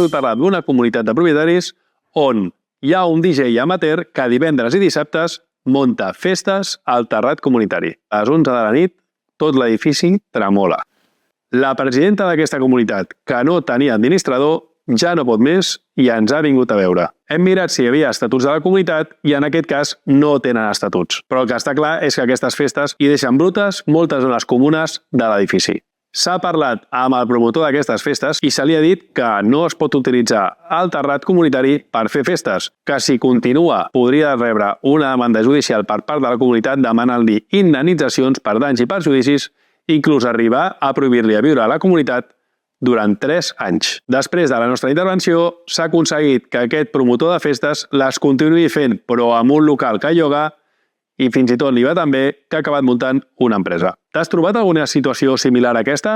vull parlar d'una comunitat de propietaris on hi ha un DJ amateur que divendres i dissabtes munta festes al terrat comunitari. A les 11 de la nit, tot l'edifici tremola. La presidenta d'aquesta comunitat, que no tenia administrador, ja no pot més i ens ha vingut a veure. Hem mirat si hi havia estatuts de la comunitat i en aquest cas no tenen estatuts. Però el que està clar és que aquestes festes hi deixen brutes moltes zones comunes de l'edifici. S'ha parlat amb el promotor d'aquestes festes i se li ha dit que no es pot utilitzar el terrat comunitari per fer festes, que si continua podria rebre una demanda judicial per part de la comunitat demanant-li indemnitzacions per danys i perjudicis, inclús arribar a prohibir-li a viure a la comunitat durant 3 anys. Després de la nostra intervenció, s'ha aconseguit que aquest promotor de festes les continuï fent, però amb un local que lloga, i fins i tot li va tan bé que ha acabat muntant una empresa. T'has trobat alguna situació similar a aquesta?